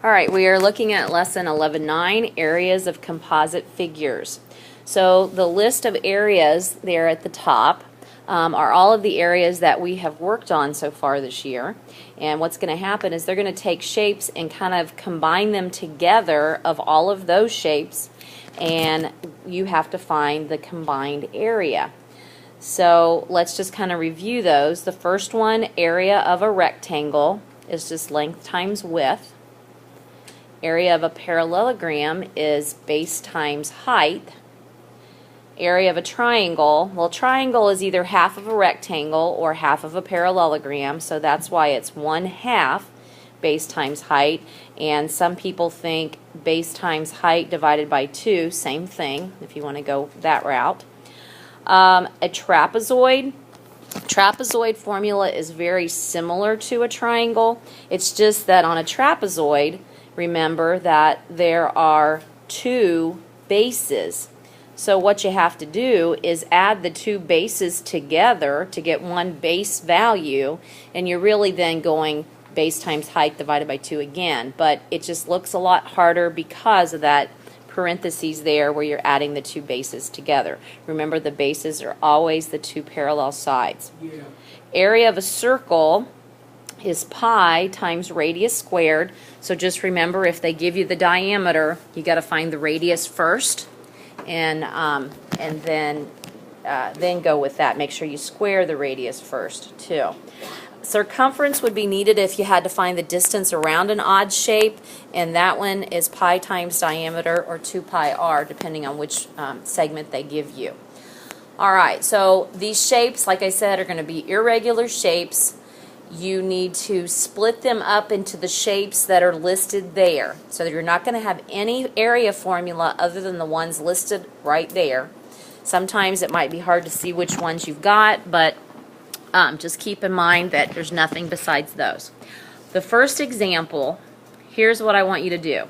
All right, we are looking at lesson 11.9, areas of composite figures. So the list of areas there at the top are all of the areas that we have worked on so far this year. And what's going to happen is they're going to take shapes and kind of combine them together of all of those shapes, and you have to find the combined area. So let's just kind of review those. The first one, area of a rectangle, is just length times width. Area of a parallelogram is base times height. Area of a triangle, well, triangle is either half of a rectangle or half of a parallelogram, so that's why it's 1/2 base times height. And some people think base times height divided by 2, same thing, if you want to go that route. A trapezoid formula is very similar to a triangle. It's just that on a trapezoid, remember that there are 2 bases. So what you have to do is add the 2 bases together to get one base value, and you're really then going base times height divided by 2 again. But it just looks a lot harder because of that parentheses there where you're adding the 2 bases together. Remember, the bases are always the 2 parallel sides. Yeah. Area of a circle is pi times radius squared. So just remember, if they give you the diameter, you got to find the radius first, and then go with that. Make sure you square the radius first too. Circumference would be needed if you had to find the distance around an odd shape, and that one is pi times diameter, or 2 pi r, depending on which segment they give you. All right, so these shapes, like I said, are going to be irregular shapes. You need to split them up into the shapes that are listed there. So you're not going to have any area formula other than the ones listed right there. Sometimes it might be hard to see which ones you've got, but just keep in mind that there's nothing besides those. The first example, here's what I want you to do.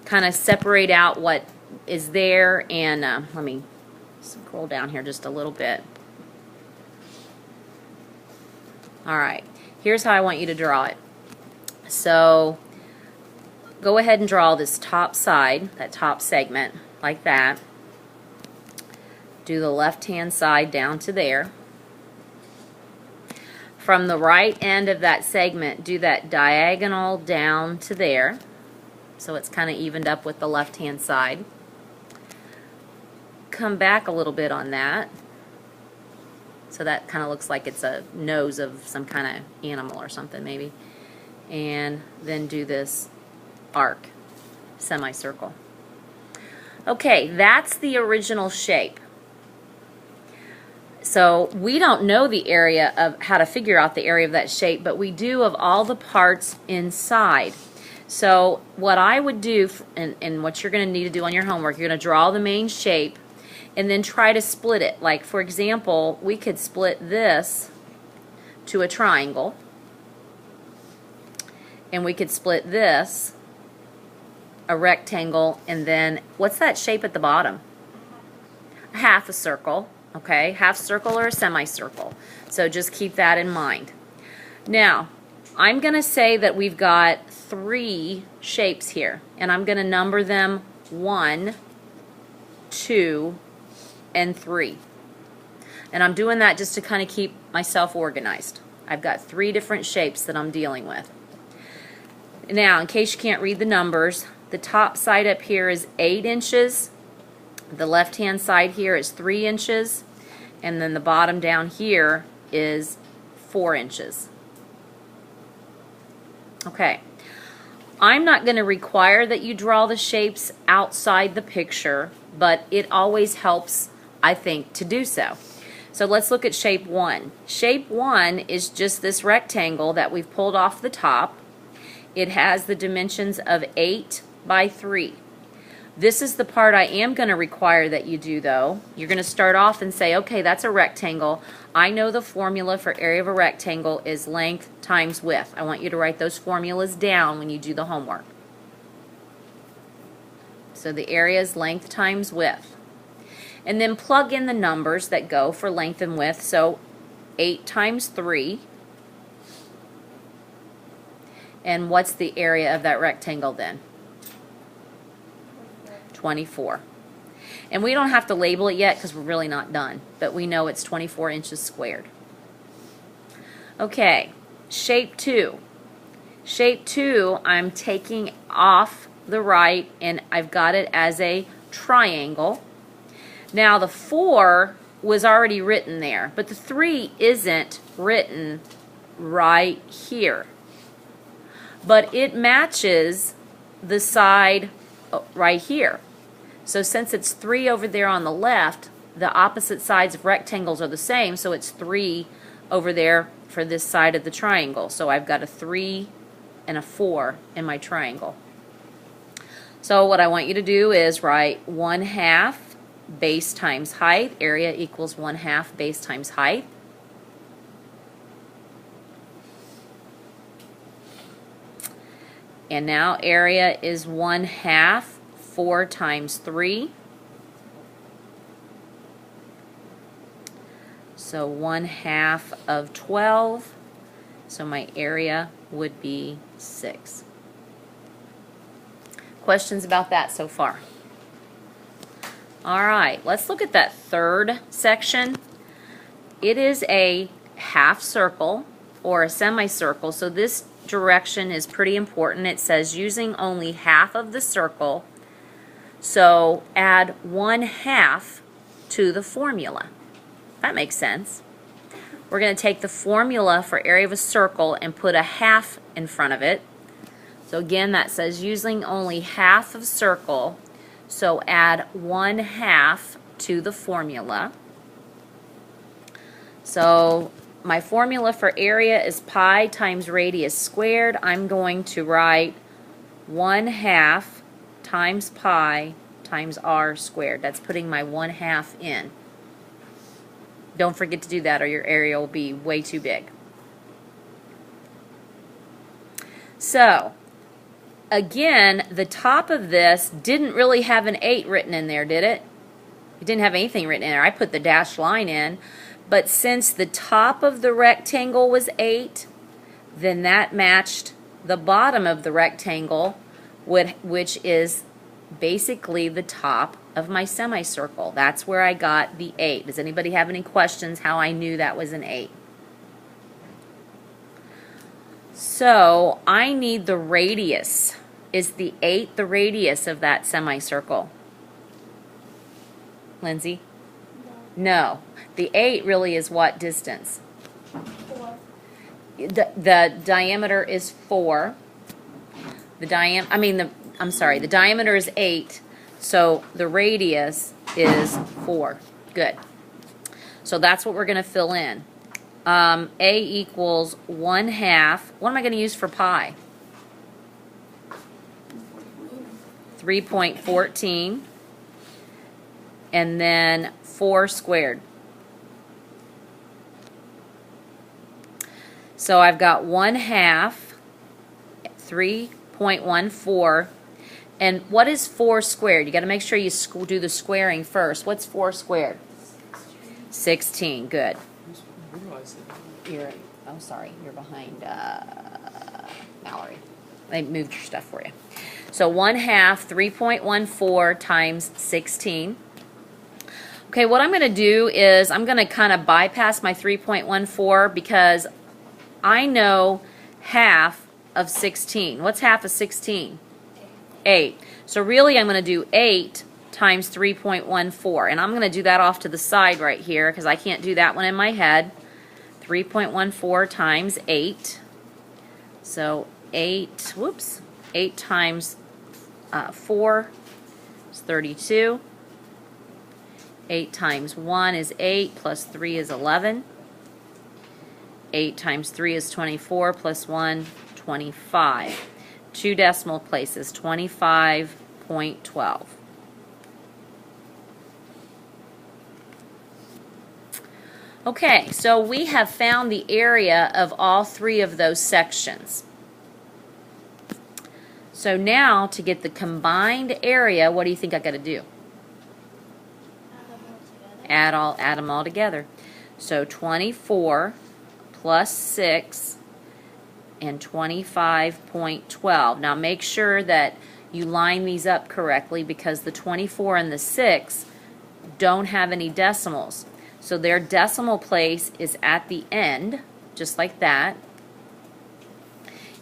Kind of separate out what is there, and let me scroll down here just a little bit. All right. Here's how I want you to draw it. So go ahead and draw this top side, that top segment, like that. Do the left-hand side down to there. From the right end of that segment, do that diagonal down to there, so it's kind of evened up with the left-hand side. Come back a little bit on that. So that kind of looks like it's a nose of some kind of animal or something maybe. And then do this arc, semicircle. Okay, that's the original shape. So we don't know the area of how to figure out the area of that shape, but we do of all the parts inside. So what I would do, and what you're going to need to do on your homework, you're going to draw the main shape, and then try to split it. Like, for example, we could split this to a triangle, and we could split this a rectangle, and then what's that shape at the bottom? Half a circle, okay? Half circle or a semicircle. So just keep that in mind. Now, I'm going to say that we've got 3 shapes here, and I'm going to number them 1, 2, and 3. And I'm doing that just to kind of keep myself organized. I've got 3 different shapes that I'm dealing with. Now, in case you can't read the numbers, the top side up here is 8 inches. The left-hand side here is 3 inches. And then the bottom down here is 4 inches. Okay. I'm not going to require that you draw the shapes outside the picture, but it always helps, I think, to do so. So let's look at shape 1. Shape 1 is just this rectangle that we've pulled off the top. It has the dimensions of 8 by 3. This is the part I am going to require that you do, though. You're going to start off and say, okay, that's a rectangle. I know the formula for area of a rectangle is length times width. I want you to write those formulas down when you do the homework. So the area is length times width. And then plug in the numbers that go for length and width. So 8 times 3 And what's the area of that rectangle then? 24. And we don't have to label it yet because we're really not done, but we know it's 24 inches squared. Okay, shape 2. Shape 2, I'm taking off the right and I've got it as a triangle. Now the 4 was already written there, but the 3 isn't written right here. But it matches the side right here. So since it's 3 over there on the left, the opposite sides of rectangles are the same, so it's 3 over there for this side of the triangle. So I've got a 3 and a 4 in my triangle. So what I want you to do is write 1/2 base times height. Area equals 1/2 base times height. And now area is 1/2 4 times 3. So 1/2 of 12. So my area would be 6. Questions about that so far? All right, let's look at that third section. It is a half circle or a semicircle, so this direction is pretty important. It says using only half of the circle, so add 1/2 to the formula. That makes sense. We're going to take the formula for area of a circle and put a half in front of it. So again, that says using only half of circle, so add 1/2 to the formula. So my formula for area is pi times radius squared. I'm going to write 1/2 times pi times r squared. That's putting my 1/2 in. Don't forget to do that or your area will be way too big. So, again, the top of this didn't really have an 8 written in there, did it? It didn't have anything written in there. I put the dashed line in. But since the top of the rectangle was 8, then that matched the bottom of the rectangle, which is basically the top of my semicircle. That's where I got the 8. Does anybody have any questions how I knew that was an 8? So I need the radius. Is the 8 the radius of that semicircle? Lindsay? No. The 8 really is what distance? 4. The diameter is 4. The diameter is 8. So the radius is 4. Good. So that's what we're going to fill in. A equals 1/2. What am I going to use for pi? 3.14. And then 4 squared. So I've got 1/2, 3.14. And what is 4 squared? You got to make sure you do the squaring first. What's 4 squared? 16. Good. Oh, sorry. You're behind Mallory. I moved your stuff for you. So 1/2, 3.14 times 16. Okay, what I'm going to do is I'm going to kind of bypass my 3.14 because I know half of 16. What's half of 16? 8. So really I'm going to do 8 times 3.14. And I'm going to do that off to the side right here because I can't do that one in my head. 3.14 times 8. So 8 times 4 is 32. 8 times 1 is 8 plus 3 is 11. 8 times 3 is 24 plus 1, 25. 2 decimal places, 25.12. Okay, so we have found the area of all 3 of those sections. So now to get the combined area, what do you think I got to do? Add them all together. So 24 plus 6 and 25.12. Now make sure that you line these up correctly because the 24 and the 6 don't have any decimals. So their decimal place is at the end, just like that.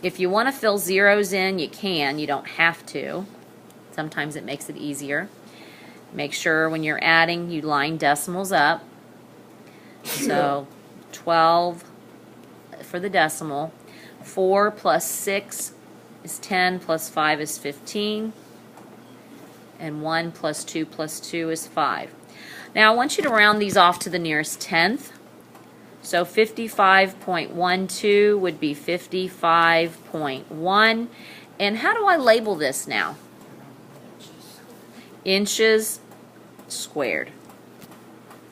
If you want to fill zeros in, you can. You don't have to. Sometimes it makes it easier. Make sure when you're adding, you line decimals up. So 12 for the decimal. 4 plus 6 is 10, plus 5 is 15. And 1 plus 2 plus 2 is 5. Now I want you to round these off to the nearest tenth. So 55.12 would be 55.1. And how do I label this now? Inches squared.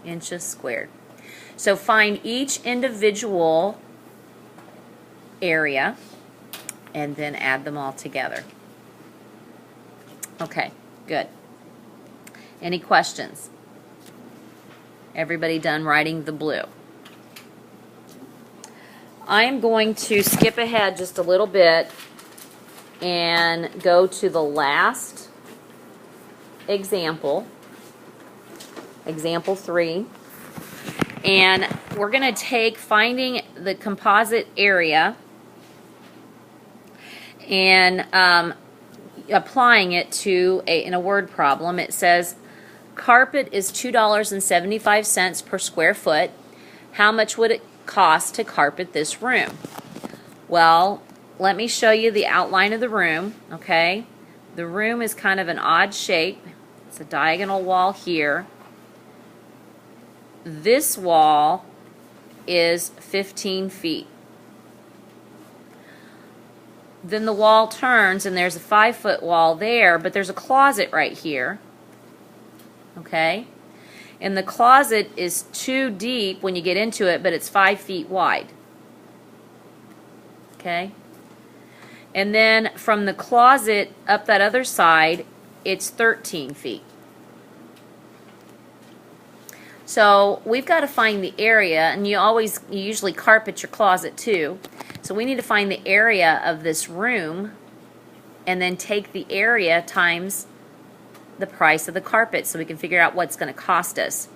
Inches squared. So find each individual area and then add them all together. Okay, good. Any questions? Everybody done writing the blue? I am going to skip ahead just a little bit and go to the last example, example 3. And we're going to take finding the composite area and applying it to in a word problem. It says carpet is $2.75 per square foot. How much would it cost to carpet this room? Well, let me show you the outline of the room, okay? The room is kind of an odd shape. It's a diagonal wall here. This wall is 15 feet. Then the wall turns and there's a 5-foot wall there, but there's a closet right here, okay? And the closet is too deep when you get into it, but it's 5 feet wide. Okay? And then from the closet up that other side, it's 13 feet. So we've got to find the area, and you usually carpet your closet too. So we need to find the area of this room and then take the area times the price of the carpet so we can figure out what's going to cost us.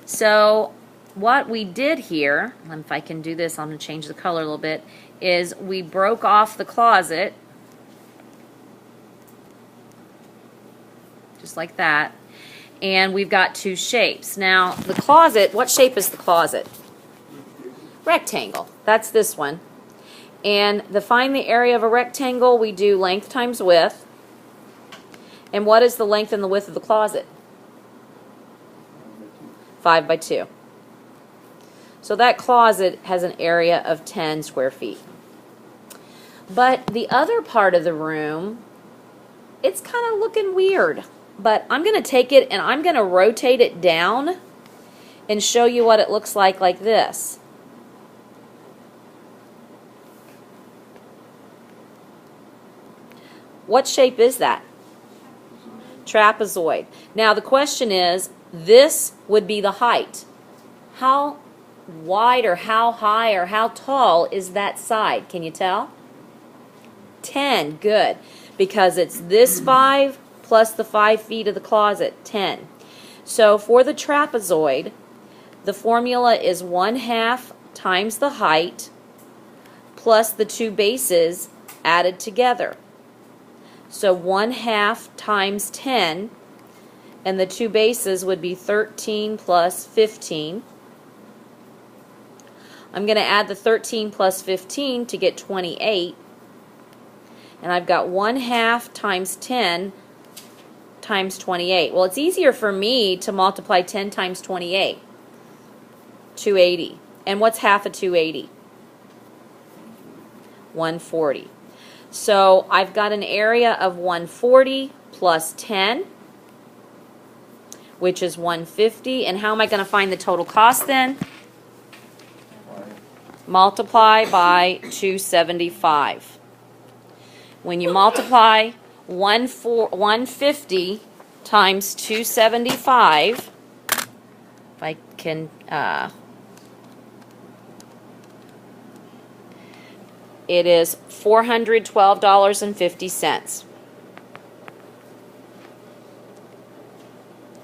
So what we did here, and if I can do this, I'm going to change the color a little bit, is we broke off the closet just like that, and we've got two shapes. Now the closet, what shape is the closet? Rectangle. That's this one. And to find the area of a rectangle, we do length times width. And what is the length and the width of the closet? 5 by 2. So that closet has an area of 10 square feet. But the other part of the room, it's kind of looking weird. But I'm going to take it and I'm going to rotate it down and show you what it looks like this. What shape is that? Trapezoid. Now the question is, this would be the height. How wide or how high or how tall is that side? Can you tell? 10. Good. Because it's this 5 plus the 5 feet of the closet. 10. So for the trapezoid, the formula is 1/2 times the height plus the two bases added together. So 1/2 times 10, and the two bases would be 13 plus 15. I'm going to add the 13 plus 15 to get 28. And I've got 1/2 times 10 times 28. Well, it's easier for me to multiply 10 times 28. 280. And what's half of 280? 140. So I've got an area of 140 plus 10, which is 150. And how am I going to find the total cost then? Multiply by 275. When you multiply 150 times 275, if I can, it is $412.50.